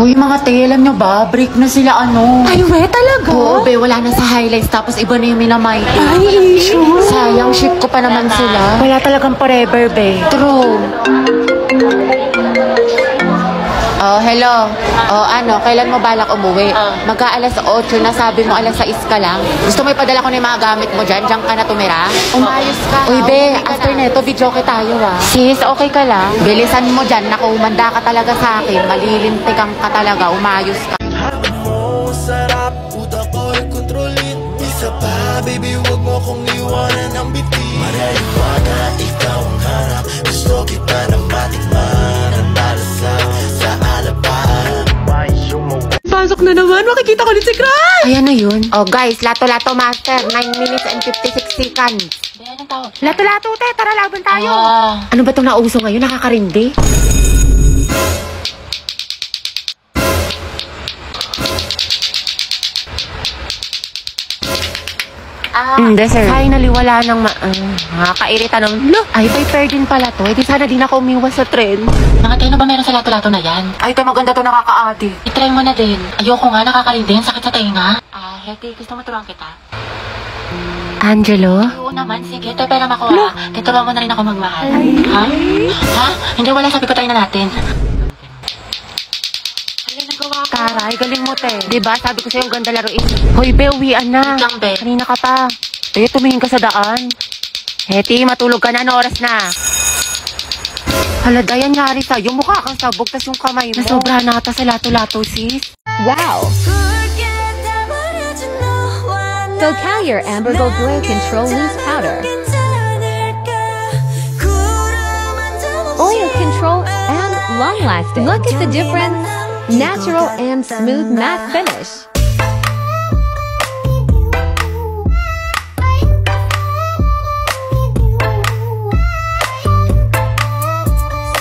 Hoy mga te, alam nyo ba? Break na sila Ay, we, talaga? Oo, be, wala na sa highlights tapos iba na yung minamay. Ay, sure. Sayang, ship ko pa naman sila. Wala talagang forever, be. True. Oh, hello. Oh, kailan mo balak umuwi? Mag-aalas 8 na, sabi mo alas 6 ka lang. Gusto mo ipadala ko na yung mga gamit mo dyan? Diyan ka na tumira? Umayos ka. Uy, be, after neto, video ko tayo Sis, okay ka lang? Bilisan mo dyan, naku, umanda ka talaga sa akin. Malilintikan ka talaga, umayos ka. Sarap, utak ko'y kontrolin. Isa pa, baby, wag mo kong iwanan ng biti. Maraliwana, ikaw ang hanap. Gusto kita na matikman ang malasaw sa alapan. Pasok na naman, makikita ko ulit si Crush! Ayan na yun. Oh, guys, lato-lato master, 9 minutes and 56 seconds. Lato-lato, te, tara laban tayo! Ano ba itong nauso ngayon? Nakakarindi? Hindi, sir. Finally, wala nang nakakairita ng ay, paper din pala to. Eh, di sana din ako umiwas sa trend. Nakatay na ba meron sa lato-lato na yan? Ay, ito maganda to, nakaka-adi. I-try mo na din. Ayoko nga, nakakarindi. Ang sakit sa tenga. Heti, gusto mo turuan kita? Angelo? Oo naman, sige. Ito, pera makuha. Tuturuan mo na rin ako magmahal. Ha? Ha? Hindi, wala. Sabi ko tayo na natin. Taray, galing mo, te. Diba, sabi ko sa'yo, ang ganda laruin. Hoy, be, uwian na. Wait lang, be. Kanina ka pa. Te, tumingin ka sa daan. Heti, matulog ka na. Ano oras na? Hala, Dayan, nyari sa'yo. Mukha kang sabog, tas yung kamay mo. Nasobra na ata sa lato-lato, sis. Wow! Vocalier Amber Gold Glow Control Loose Powder. Oil control and long lasting. Look at the difference. Natural and smooth matte finish.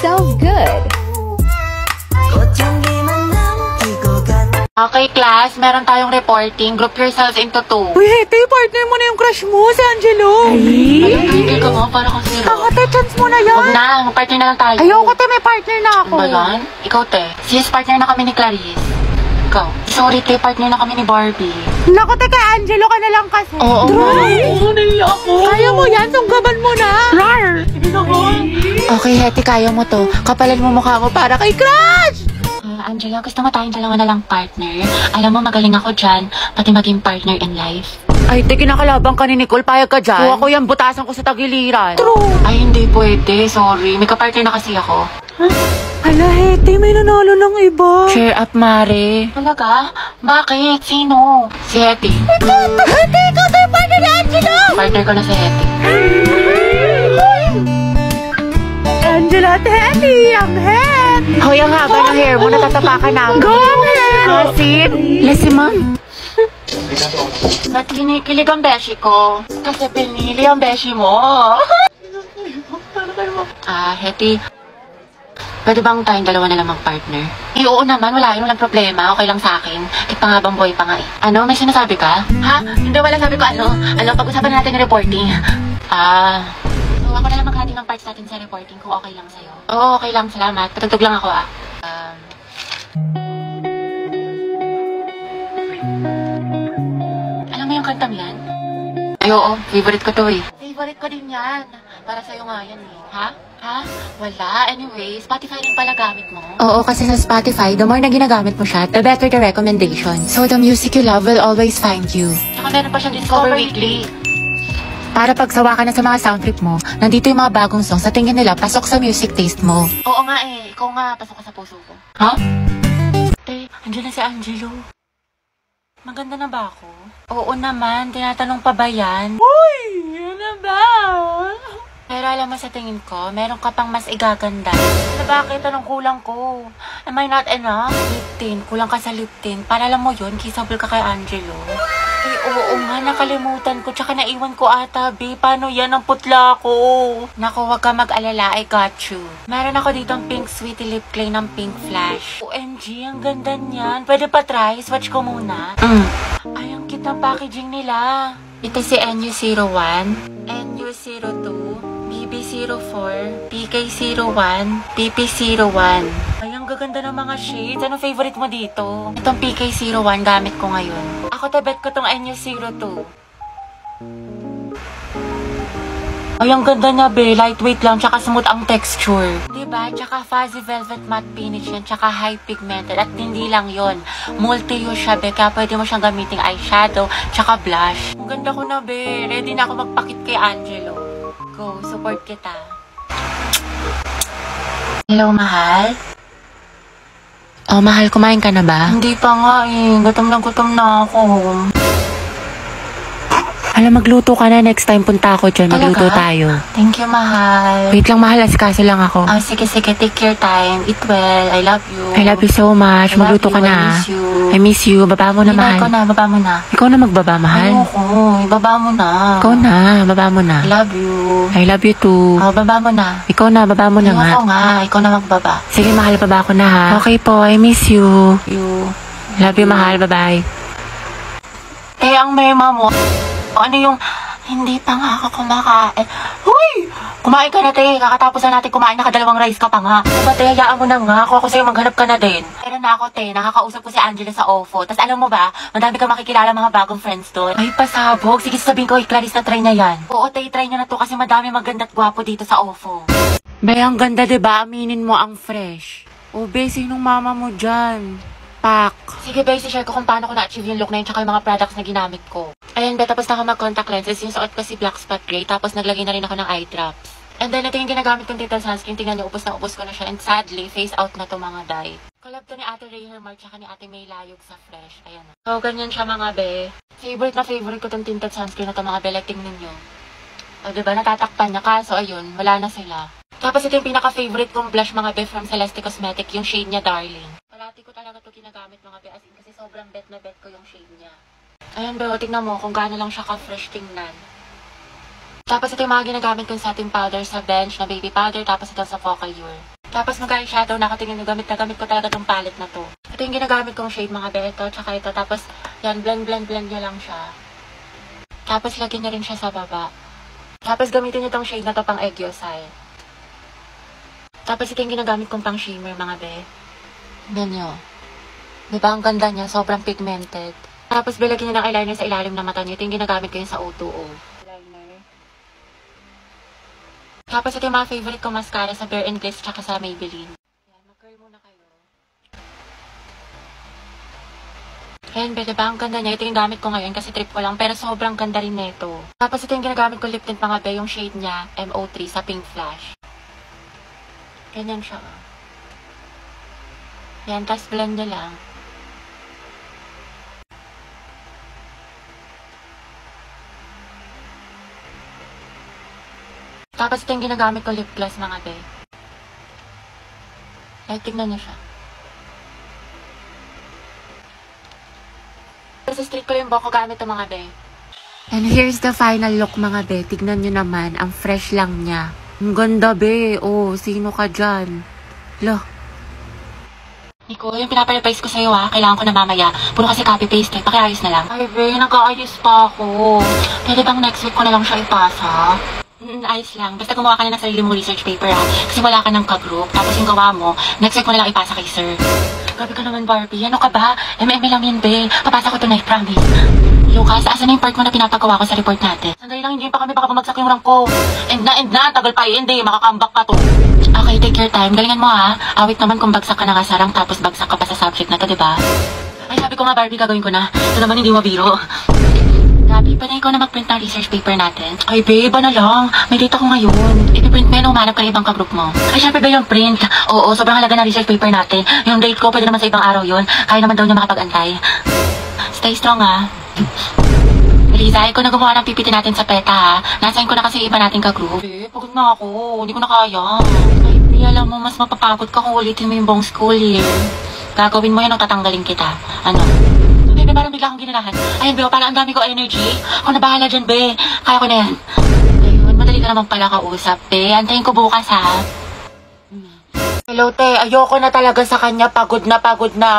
So good. Okay, class. Meron tayong reporting. Group yourselves into 2. Uy, Hete, partner mo na yung crush mo, si Angelo. Hindi ka mo, para kang zero. Kakate, chance mo na yan. Huwag na, mag-partner na lang tayo. Ayoko, te, may partner na ako. Ano ba yan? Ikaw, te. Sis, partner na kami ni Clarice. Ikaw. Sorry, te, partner na kami ni Barbie. Naku, te, kay Angelo ka na lang kasi. Oo. Oo, naiya ako. Kaya mo yan, sunggaban mo na. Rar! Sige na ko. Okay, Heti, kaya mo to. Kapalan mo mukha mo para kay Crush! Angela, gusto mo tayong dalawa na lang partner? Alam mo, magaling ako dyan, pati maging partner in life. Ay, te, kinakalabang ka ni Nicole. Payag ka dyan. Kuha ko yan, butasan ko sa tagiliran. True. Ay, hindi pwede. Sorry. May kapartner na kasi ako. Hala, Hete, may nanalo ng iba. Cheer up, Mare. Talaga? Bakit? Sino? Si Hetty. Hete, ikaw tayo partner ni Angelo. Partner ko na si Hetty. Angelo at Hete, ang head. Hoy, ang haba ng hair mo, natatapakan na. Go, head. Asin. Lesi, ma'am. Ba't kinikilig ang beshi ko? Kasi pinili ang beshi mo. Hetty. Pwede bang tayong dalawa na lang mag-partner? Eh, oo naman. Wala yun. Walang problema. Okay lang sa akin. Kahit pangabang boy pa nga eh. Ano? May sinasabi ka? Ha? Hindi, wala sabi ko ano. Pag-usapan natin yung reporting. So, ako na lang maghati ng parts natin sa reporting kung okay lang sa'yo. Oo, okay lang. Salamat. Patutog lang ako Alam mo yung kantang yan? Ay, oo. Favorite ko to eh. Favorite ko din yan. Para sa'yo nga yan eh. Ha? Wala. Anyway, Spotify rin pala gamit mo. Oo, kasi sa Spotify, the more na ginagamit mo siya, the better the recommendation. So, the music you love will always find you. Saka meron pa siyang Discover Weekly. Para pagsawa ka na sa mga sound trip mo, nandito yung mga bagong songs sa tingin nila pasok sa music taste mo. Oo nga eh. Ikaw nga, pasok ka sa puso ko. Ha? Te, andyan na si Angelo. Maganda na ba ako? Oo naman, tinatanong pa ba yan? Uy, yun na ba? Pero alam mo sa tingin ko, meron ka pang mas igaganda. Ano bakit? Anong kulang ko? Am I not enough? Lip tint. Kulang ka sa lip tint. Para alam mo yun, kissable ka kay Angelo. Eh, oo nga, nakalimutan ko. Tsaka naiwan ko ata, B. Paano yan? Ang putla ko. Naku, wag ka mag-alala. I got you. Meron ako dito ang pink sweetie lip clay ng Pink Flash. OMG, ang ganda niyan. Pwede pa try? Swatch ko muna. Ay, ang cute ng packaging nila. Ito si NU01, NU02, BB04, PK01, PP01. Ay, ang gaganda ng mga shades. Anong favorite mo dito? Itong PK01 gamit ko ngayon. Ako tabet ko tong NU02. Ay, ang ganda niya, be. Lightweight lang, tsaka smooth ang texture. Diba? Tsaka fuzzy velvet matte finish yan, tsaka high pigmented. At hindi lang yon, multi-use siya, be. Kaya pwede mo siyang gamiting eyeshadow, tsaka blush. Ang ganda ko na, be. Ready na ako magpakit kay Angelo. Go, support kita. Hello, mahal? Oh, mahal, kumain ka na ba? Hindi pa nga eh. Gutom na ako. Alam, magluto ka na. Next time punta ako dyan. Magluto Talaga? tayo. Thank you, mahal. Wait lang, mahal. Asikaso lang ako. Sige. Take your time. Eat well. I love you. I love you so much. I love Magluto ka you. na. I miss you. I miss you. Baba mo na, mahal. Ikaw na. Baba mo na. Ikaw na magbaba, mahal. Ayoko. Ibaba mo na. Ikaw na. Baba mo na. I love you. I love you too. Oh, baba mo na. Ikaw na. Baba mo na nga. Ayoko nga. Ikaw na magbaba. Sige, mahal. Baba ko na, ha? Okay po. I miss you. You. Love you, mahal. Bye-bye. Ang mema mo. Ano yung... Hindi pa nga ako kumakain. Huy! Kumain ka na, te. Kakatapos na natin kumain, nakadalawang rice ka pa nga. Diba, te, hayaan mo na nga. Ako sa'yo, maghanap ka na din. Pero na ako, te. Nakakausap ko si Angela sa OFO. Tapos alam mo ba, madami ka makikilala mga bagong friends doon. Ay, pasabog. Sige, sabihin ko, Clarice, na try na yan. Oo, te, try niya na to kasi madami maganda at gwapo dito sa OFO. Bay, ang ganda, diba? Aminin mo ang fresh. O, be, sinong mama mo dyan? Pak. Sige, be, share ko kung paano ko na-achieve yung look na yun tsaka yung mga products na ginamit ko. Ayan, be, tapos na ako mag-contact lenses. Yung suot ko si Black Spot Gray, tapos naglagay na rin ako ng eye drops. And then, ito yung ginagamit kong tinted sunscreen. Tingnan niyo, ubos na ubos ko na siya. And sadly, face out na to mga dye. Collab to ni Ate Ray Hermar tsaka ni Ate May Layog sa Fresh. Ayan. So, ganyan siya mga be. Favorite ko tong tinted sunscreen na to mga be. Like, tingnan niyo. O, diba, natatakpan niya. Kaso, ayun, wala na sila. Tapos, ito yung pinaka-favorite kong blush mga be from Celeste Cosmetic. Yung shade niya, Darling. Parati ko talaga to ginagamit mga be. As in, kasi sobrang bet na bet ko yung shade niya. Ayan, be, tingnan mo kung gaano lang siya ka-fresh tingnan. Tapos ito yung mga ginagamit kong setting powder sa Bench na baby powder. Tapos ito sa Focallure. Tapos mag-eyeshadow na ako tingin na gamit ko talaga tong palette na to. Ito yung ginagamit kong shade mga be. Ito, tsaka ito. Tapos yan, blend niya lang siya. Tapos lagyan niya rin siya sa baba. Tapos gamitin niyo tong shade na to pang Eggyosile. Tapos ito yung ginagamit kong pang shimmer mga be. Ganyan. Diba ang ganda niya? Sobrang pigmented. Tapos bilagyan niyo ng eyeliner sa ilalim ng mata niyo. Ito yung ginagamit ko yun sa O2O. Tapos ito yung mga favorite ko mascara sa Bare and Bliss tsaka sa Maybelline. Ayan, mag-curl muna kayo. Ayan, be, diba? Ang ganda niya. Ito yung gamit ko ngayon kasi trip ko lang. Pero sobrang ganda rin nito. Tapos ito yung ginagamit ko lip tint mga be. Yung shade niya, MO3 sa Pink Flash. Ganyan siya. Ayan, tapos blend niya lang. Tapos ito yung ginagamit ko lip gloss mga be. Like, tignan niyo siya. Tapos street ko yung buhok ko gamit ito mga be. And here's the final look mga be. Tignan nyo naman, ang fresh lang niya. Ang ganda be. Oh, sino ka dyan? Loh. Nico, yung pinaparevise ko sa'yo kailangan ko na mamaya. Puro kasi copy-paste, pakiayos na lang. Ay be, nag-aayos pa ako. Pwede bang next week ko na lang siya ipasa? Ayos lang. Basta gumawa ka na ng sarili mong research paper kasi wala ka ng ka-group. Tapos yung gawa mo, next week mo na lang ipasa kay sir. Grabe ka naman, Barbie. Ano ka ba? MM lang yun, be. Papasa ko tonight, promise. Lucas, asan na yung part mo na pinapagawa ko sa report natin? Sandali lang, hindi pa kami baka bumagsak yung rank ko. End na. Tagal pa hindi. Makakambak pa to. Okay, take your time. Galingan mo Awit naman kung bagsak ka na sa rank tapos bagsak ka pa sa subject na to, diba? Ay, sabi ko nga, Barbie, gagawin ko na. Ito naman hindi mo biro. Grabe, pa na ikaw na mag-print ng research paper natin. Ay, babe, ano lang. May date ako ngayon. Ipiprint mo yun, umanap ka na ibang ka-group mo. Ay, syempre ba yung print? Oo, sobrang halaga ng research paper natin. Yung date ko, pwede naman sa ibang araw yun. Kaya naman daw niya makapag-antay. Stay strong, Liza, ikaw na gumawa ng PPT natin sa PETA, Nasayin ko na kasi iba natin ka-group. Babe, pagod na ako. Hindi ko na kaya. Ay, di alam mo, mas mapapagod ka kung ulitin mo yung buong school year. Gagawin mo yan o tatanggalin kita. Ano? Be, parang bigla akong ginanahan. Ayun, be, parang ang dami ko energy. Ako na bahala dyan, be. Kaya ko na yan. Ayun, madali ka naman pala kausap, be. Antayin ko bukas, Hello, te. Ayoko na talaga sa kanya. Pagod na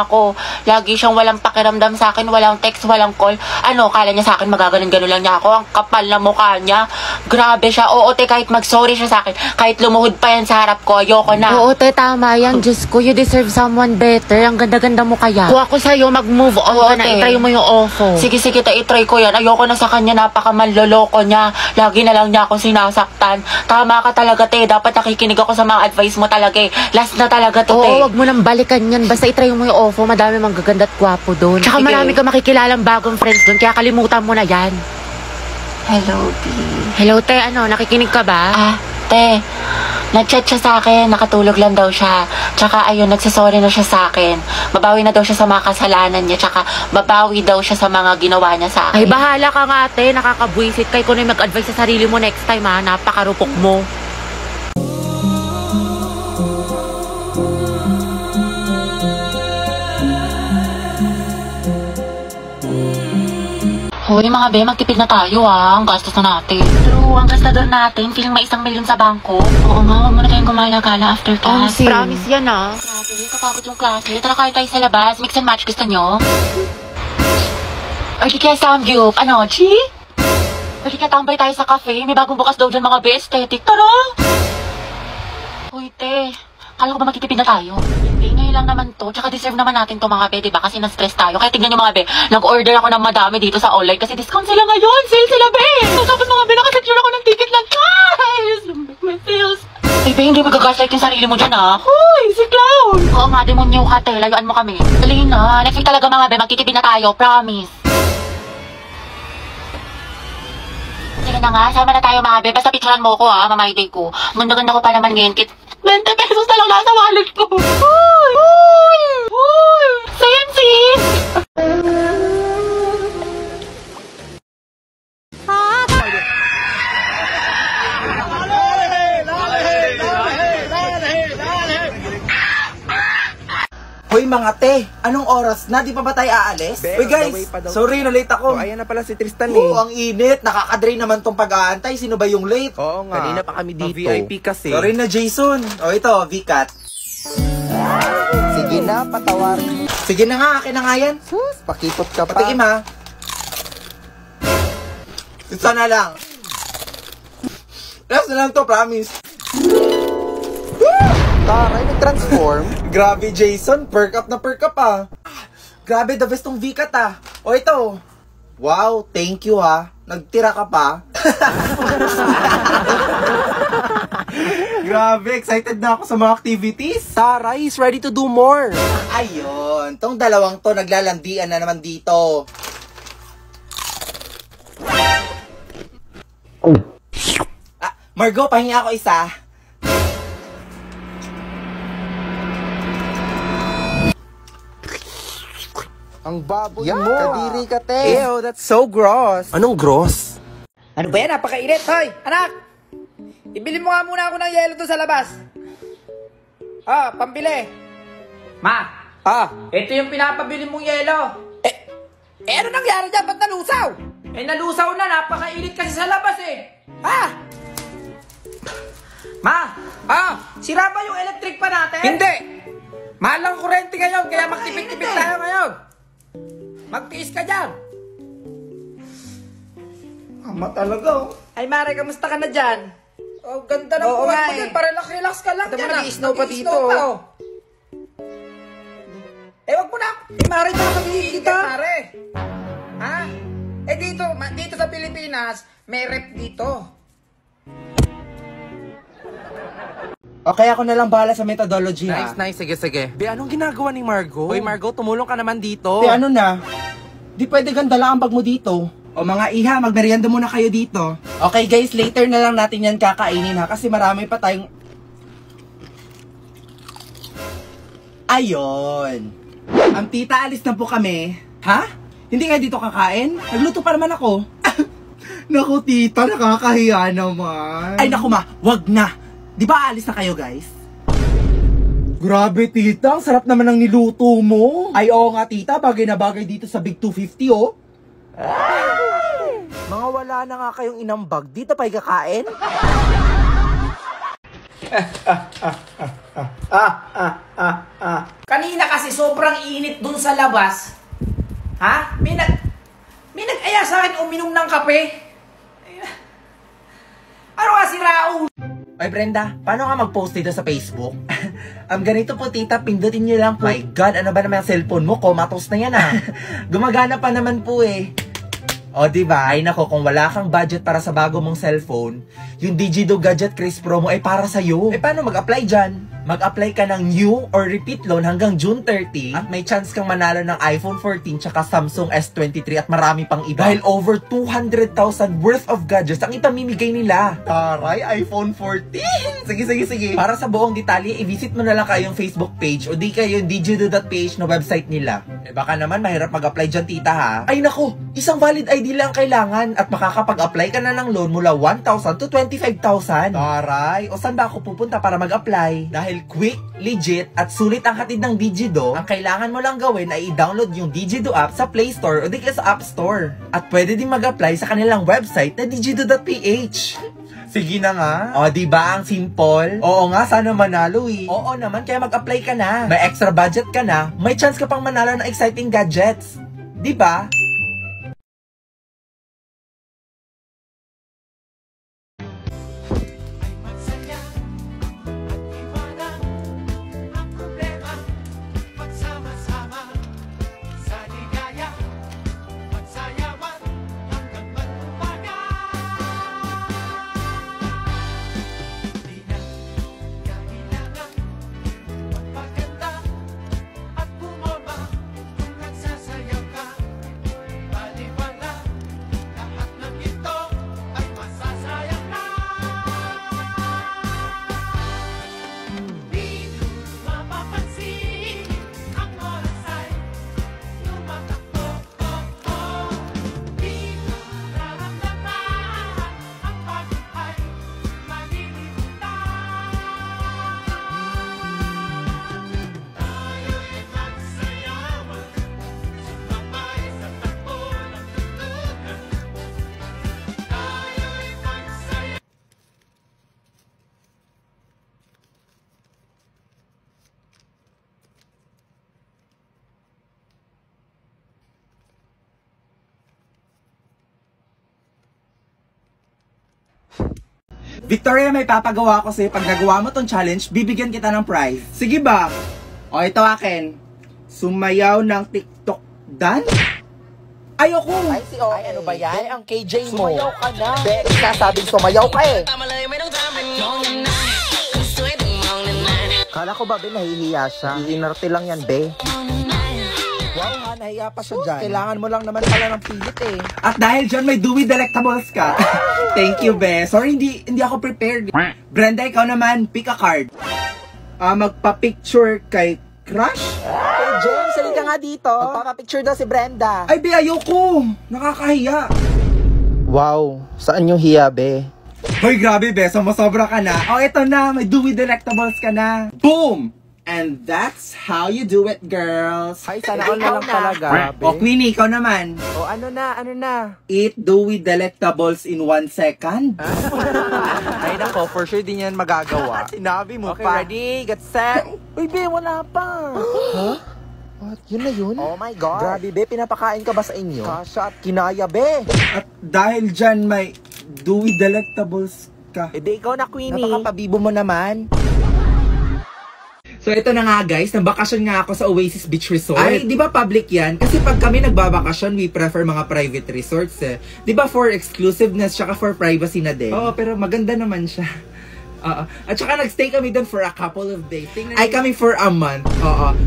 ako. Lagi siyang walang pakiramdam sa akin. Walang text, walang call. Ano, kala niya sa akin magaganon-ganon lang niya ako. Ang kapal na mukha niya. Grabe siya. Oo, te, kahit mag-sorry siya sa akin, kahit lumuhod pa yan sa harap ko, ayoko na. Oo, te, tama yan. Diyos ko, you deserve someone better. Ang ganda-ganda mo kaya. Kung ako sa'yo, mag-move on Oo, ka na. te. Itry mo yung ofo. Sige, te, itry ko yan. Ayoko na sa kanya, napakamanloloko niya. Lagi na lang niya ako sinasaktan. Tama ka talaga, te. Dapat nakikinig ako sa mga advice mo talaga eh. Last na talaga to, te. Oo, wag mo nang balikan yan. Basta itry mo yung ofo. Madami mang gaganda at gwapo doon. Tsaka Sige. marami ka makikilalang bagong friends doon. Kaya kalimutan mo na yan. Hello, B. Hello, te. Ano, nakikinig ka ba? Te, nag-chat siya sa akin, nakatulog lang daw siya. Tsaka ayun, nagsasorry na siya sa akin. Babawi na daw siya sa mga kasalanan niya. Tsaka babawi daw siya sa mga ginawa niya sa akin. Ay, bahala ka nga, te. Nakakabwisit kay kung mag-advise sa sarili mo next time, ha. Napakarupok mo. Hoy, mga be, magtipid na tayo Ang gastos na natin. True, ang gastador natin, feeling may 1 milyon sa bangko. Oo nga, huwag muna tayong gumala-gala after class. Promise yan, ha. Grabe, kapagod yung klase. Tara kayo tayo sa labas. Mix and match, gusto nyo? Or di kaya samgyup. Ano, Chi? Or di kaya tambay tayo sa cafe. May bagong bukas daw dyan mga be, aesthetic. Tara! Hoy, te. Kala ko ba magtitipid na tayo? Hindi, ngayon lang naman to. Tsaka deserve naman natin to mga be, diba? Kasi na-stress tayo. Kaya tignan nyo mga be, nag-order ako ng madami dito sa online kasi discount sila ngayon. Sale sila, be! So, tapos mga be, nakasecure ako ng ticket lang. Guys! My feels. Ay, be, hindi magagaslight yung sarili mo dyan, ha? Hoy, si Clown! Oo nga, demonyo ka, te. Layuan mo kami. Dali na. Next week talaga mga be, magtitipid na tayo. Promise. Sige na nga, sama na tayo mga be. Basta picturean mo ko, ha? Mamayday ko. Ganda-ganda ko pa naman ngayon. 20 pesos na lang nasa wallet ko. Hoy! Hoy! Hoy! Sensis! Hoy mga te, anong oras na? Di pa ba tayo aalis? Uy guys, sorry na late ako. Ayan na pala si Tristan Oo, ang init. Nakakadrain naman tong pag-aantay. Sino ba yung late? Oo nga. Kanina pa kami dito. VIP kasi. Sorry na Jason. O ito, VCAT. Sige na, patawarin. Sige na nga, akin na nga yan. Sus, pakipot ka pa. Patikim ha. Isa na lang. Last na lang to, promise. Taray, nag-transform. Grabe Jason, perk up na perk up ah. Grabe, the best tong VCAT ah. O ito. Wow, thank you ha. Nagtira ka pa. Grabe, excited na ako sa mga activities. Taray is ready to do more. Ayun, tong dalawang to naglalandian na naman dito. Margo, pahingi ako isa. Ang baboy mo. Kadiri ka, te. Ew, that's so gross. Anong gross? Ano ba yan? Napakainit. Hoy, anak! Ibili mo nga muna ako ng yelo doon sa labas. Pambili. Ma! Ito yung pinapabili mong yelo. Ano nangyari dyan? Ba't nalusaw? Nalusaw na. Napakainit kasi sa labas eh. Ma! Sira ba yung electric pa natin? Hindi! Mahal ang kurente ngayon, kaya magtipid-tipid tayo ngayon. Magtiis ka dyan. Ama talaga oh. Ay, Mare, kamusta ka na dyan? Oh, ganda ng buhay mo dyan. Parelax-relax ka lang dyan. nag-i-snow pa dito, oh. Wag mo na. Mare, baka sabihin kita. Mare. Dito sa Pilipinas, may rep dito. Okay, ako na lang bahala sa methodology Nice, nice. Sige, sige. Be, anong ginagawa ni Margo? Hoy, Margo, tumulong ka naman dito. Ano na? Di pwede ganda lang ang bag mo dito. O mga iha, magmerienda muna kayo dito. Okay guys, later na lang natin yan kakainin ha. Kasi marami pa tayong... Ayon. Ang tita, alis na po kami. Ha? Hindi nga dito kakain? Nagluto pa naman ako. Naku tita, nakakahiya naman. Ay naku ma, wag na. Di ba alis na kayo guys? Grabe tita, ang sarap naman ng niluto mo. Ay oo nga tita, bagay na bagay dito sa Big 250 oh. Mga wala na nga kayong inambag. Dito pa ikakain? Kanina kasi sobrang init dun sa labas. May nag-aya sa akin uminom ng kape. Ano nga si Raul? Ay Brenda, paano nga mag-post dito sa Facebook? Ganito po tita, pindutin niyo lang po. My God, ano ba naman ang cellphone mo? Comatose na yan Gumagana pa naman po O diba, ay nako, kung wala kang budget para sa bago mong cellphone, yung Digido Gadget Craze Promo ay para sa'yo. Paano mag-apply dyan? Mag-apply ka ng new or repeat loan hanggang June 30 at may chance kang manalo ng iPhone 14 tsaka Samsung S23 at marami pang iba. Dahil over 200,000 worth of gadgets ang ipamimigay nila. Taray, iPhone 14! Sige. Para sa buong detalye, i-visit mo na lang kayong Facebook page o di kayo yung digido.ph na website nila. Baka naman mahirap mag-apply dyan tita ha. Ay nako, isang valid ID lang kailangan at makakapag-apply ka na ng loan mula 1,000 to 25,000. Taray, o saan ba ako pupunta para mag-apply? Dahil quick, legit, at sulit ang hatid ng Digido, ang kailangan mo lang gawin ay i-download yung Digido app sa Play Store o di kaya sa App Store. At pwede din mag-apply sa kanilang website na digido.ph. Sige na nga. O, diba ang simple? Oo nga, sana manalo Oo naman, kaya mag-apply ka na. May extra budget ka na, may chance ka pang manalo ng exciting gadgets. Diba? Victoria, may papagawa ko sa'yo. Pag nagawa mo tong challenge, bibigyan kita ng prize. Sige ba? O, ito akin. Sumayaw ng TikTok dance? Ayoko! Ay, ano ba yan? Ang KJ mo. Sumayaw ka na. Be, sasabing sumayaw ka Kala ko ba, be, nahihiya siya? Iinarte lang yan, be. Wow nga, nahiya pa siya dyan. Kailangan mo lang naman pala ng pilit At dahil dyan, may Dewey Delectables ka. Thank you, be. Sorry, hindi ako prepared. Brenda, ikaw naman, pick a card. Magpa-picture kay Crush? Hey, James, salita ka nga dito. Magpapapicture daw si Brenda. Ay, be, ayoko. Nakakahiya. Wow, saan yung hiya, be? Hoy, grabe, be. Sumasobra ka na. O, eto na. May Dewey Delectables ka na. Boom! And that's how you do it, girls. Ay, sana all na lang talaga. O, Queenie, ikaw naman. O, ano na? Eat Dewey Delectables in 1 second. Ay, nako, for sure din yan magagawa. Sinabi mo pa. Ready, get set. Uy, be, wala pa. Huh? What? Yun na yun? Oh my God. Grabe, be, pinapakain ka ba sa inyo? Kasha at kinaya, be. At dahil dyan, may Dewey Delectables ka. Eh, di ikaw na, Queenie. Napakapabibo mo naman. So ito na nga guys, nabakasyon nga ako sa Oasis Beach Resort. Ay, di ba public yan? Kasi pag kami nagbabakasyon, we prefer mga private resorts Di ba for exclusiveness, tsaka for privacy na din? Oo, pero maganda naman siya. At saka nagstay kami doon for a couple of days. Ay, kami for a month.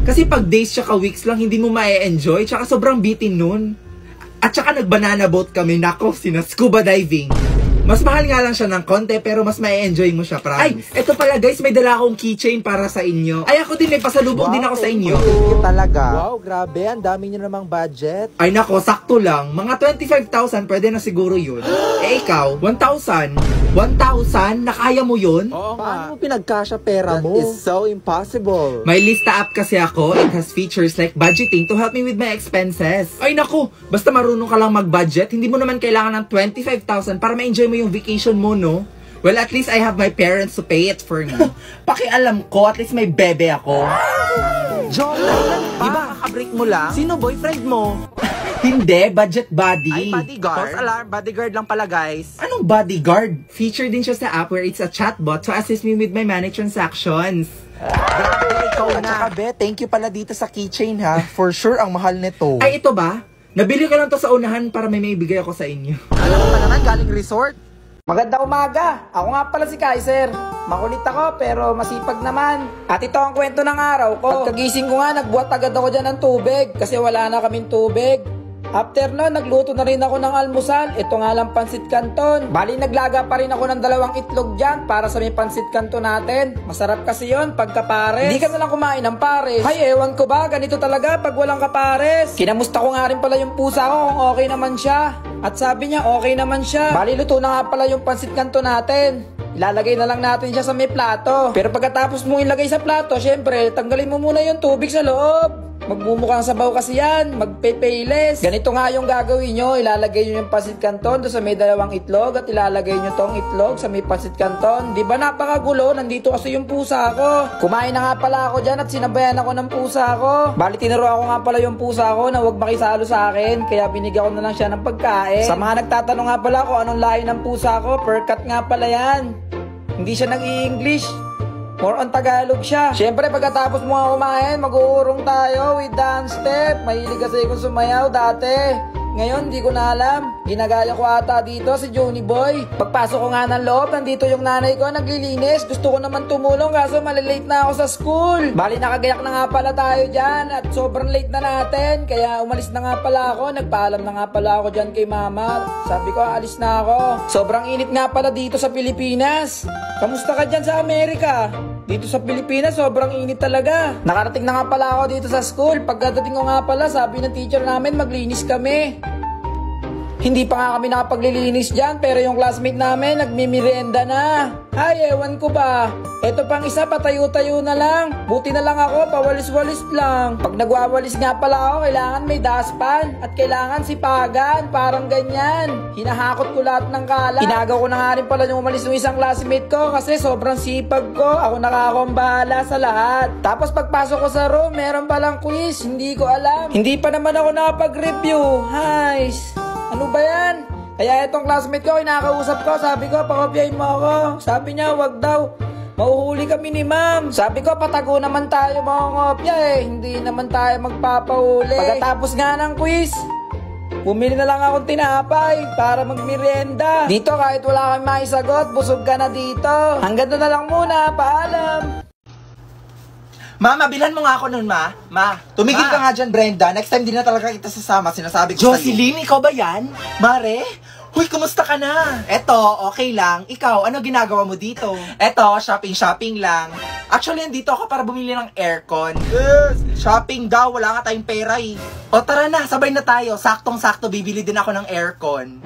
Kasi pag days tsaka weeks lang, hindi mo ma-enjoy. Tsaka sobrang bitin nun. At saka nag-banana boat kami. Nako, sina-scuba diving. Mas mahal nga lang siya ng konti, pero mas ma-enjoy mo siya, promise. Ay, eto pala guys, may dala akong keychain para sa inyo. Ay, ako din, may pasalubong din ako sa inyo. Talaga? Wow, grabe, ang dami nyo namang budget. Ay nako, sakto lang. Mga 25,000, pwede na siguro yun. Eh ikaw, 1,000? 1,000? Nakaya mo yun? Oo nga. Paano mo pinagkasya pera mo? That is so impossible. May lista app kasi ako. It has features like budgeting to help me with my expenses. Ay nako, basta marunong ka lang mag-budget, hindi mo naman kailangan ng 25,000 para ma-enjoy mo yung vacation mo, no? Well, at least I have my parents to pay it for me. Pakialam ko, at least may bebe ako. John, di ba kakabreak mo lang? Sino boyfriend mo? Hindi, budget body. Ay, bodyguard. False alarm, bodyguard lang pala, guys. Anong bodyguard? Feature din siya sa app where it's a chatbot to assist me with my money transactions. Grabe, ikaw na. At saka, be, thank you pala dito sa keychain, ha. For sure, ang mahal nito. Ay, ito ba? Nabili ko lang to sa unahan para may maibigay ako sa inyo. Alam mo pa naman, galing resort. Magandang umaga! Ako nga pala si Kaiser. Makulit ako pero masipag naman. At ito ang kwento ng araw ko. Pagkagising ko nga, nagbuhat agad ako dyan ng tubig kasi wala na kaming tubig. After nun, nagluto na rin ako ng almusal. Ito nga lang pansit canton. Bali, naglaga pa rin ako ng 2 itlog dyan para sa may pansit canton natin. Masarap kasi yon pagka pares. Hindi ka na lang kumain ng pares. Ay, ewan ko ba, ganito talaga pag walang kapares. Kinamusta ko nga rin pala yung pusa ko kung okay naman siya. At sabi niya, okay naman siya. Bali, luto na nga pala yung pansit canton natin. Ilalagay na lang natin siya sa may plato. Pero pagkatapos mong ilagay sa plato, syempre, tanggalin mo muna yung tubig sa loob. Magmumukhang sabaw kasi yan, magpepeles. Ganito nga yung gagawin nyo, ilalagay nyo yung pansit canton doon sa may 2 itlog at ilalagay nyo tong itlog sa may pansit canton. Di ba napakagulo? Nandito kasi yung pusa ko. Kumain na nga pala ako dyan at sinabayan ako ng pusa ko. Bali, tinuro ako nga pala yung pusa ko na huwag makisalo sa akin, kaya binigyan ko na lang siya ng pagkain. Sa mga nagtatanong nga pala kung anong lahi ng pusa ko, Percat nga pala yan. Hindi siya nag-i-English. More on Tagalog siya. Siyempre, pagkatapos mo nga kumain, mag-uurong tayo with dance step. Mahilig kasi akong sumayaw dati. Ngayon, di ko na alam. Ginagaya ko ata dito si Johnny Boy. Pagpasok ko nga ng loob, nandito yung nanay ko naglilinis. Gusto ko naman tumulong kaso malilate na ako sa school. Bali, nakagayak na nga pala tayo dyan at sobrang late na natin. Kaya umalis na nga pala ako. Nagpaalam na nga pala ako dyan kay mama. Sabi ko, alis na ako. Sobrang init nga pala dito sa Pilipinas. Kamusta ka dyan sa Amerika? Dito sa Pilipinas, sobrang init talaga. Nakarating na nga pala ako dito sa school. Pagkadating ko nga pala, sabi ng teacher namin, maglinis kami. Hindi pa nga kami nakapaglilinis dyan, pero yung classmate namin, nagmimerienda na. Ay, ewan ko ba. Eto pang isa, patayo-tayo na lang. Buti na lang ako, pawalis-walis lang. Pag nagwawalis nga pala ako, kailangan may dustpan. At kailangan sipagan, parang ganyan. Hinahakot ko lahat ng kalat. Inagaw ko na nga rin pala yung umalis ng isang classmate ko kasi sobrang sipag ko. Ako nakakong bahala sa lahat. Tapos pagpasok ko sa room, meron palang quiz. Hindi ko alam. Hindi pa naman ako nakapag-review. Hays. Ano ba yan? Kaya itong classmate ko, kinakausap ko, sabi ko, pakopyahin mo ako. Sabi niya, wag daw. Mauhuli kami ni ma'am. Sabi ko, patago naman tayo makakopya eh. Hindi naman tayo magpapahuli. Pagkatapos nga ng quiz, bumili na lang akong tinapay para magmerienda. Dito kahit wala kang maisagot, busog ka na dito. Hanggang na lang muna, paalam. Mama, bilhan mo nga ako nun, ma. Ma. Tumigil ka nga dyan, Brenda. Next time di na talaga kita sasama. Sinasabi ko Jocelyn, ikaw ba yan? Mare? Huy, kumusta ka na? Eto, okay lang. Ikaw, ano ginagawa mo dito? Eto, shopping lang. Actually, nandito ako para bumili ng aircon. Shopping daw, wala nga tayong pera eh. O tara na, sabay na tayo. Saktong-sakto, bibili din ako ng aircon.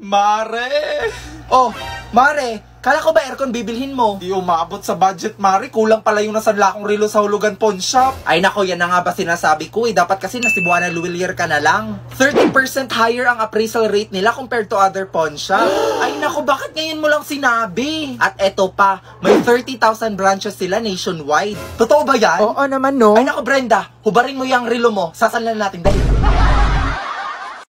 Mare! Oh, Mare! Kala ko ba aircon bibilhin mo? Di umabot sa budget, Mari. Kulang pala yung nasanla kong relo sa hulugan pawn shop. Ay nako, yan na nga ba sinasabi ko eh. Dapat kasi nasibuan na Luwilier ka na lang. 30% higher ang appraisal rate nila compared to other pawn shop. Ay nako, bakit ngayon mo lang sinabi? At eto pa, may 30,000 branches sila nationwide. Totoo ba yan? Oo naman, no? Ay nako, Brenda, hubarin mo yung relo mo. Sasanlan natin dahil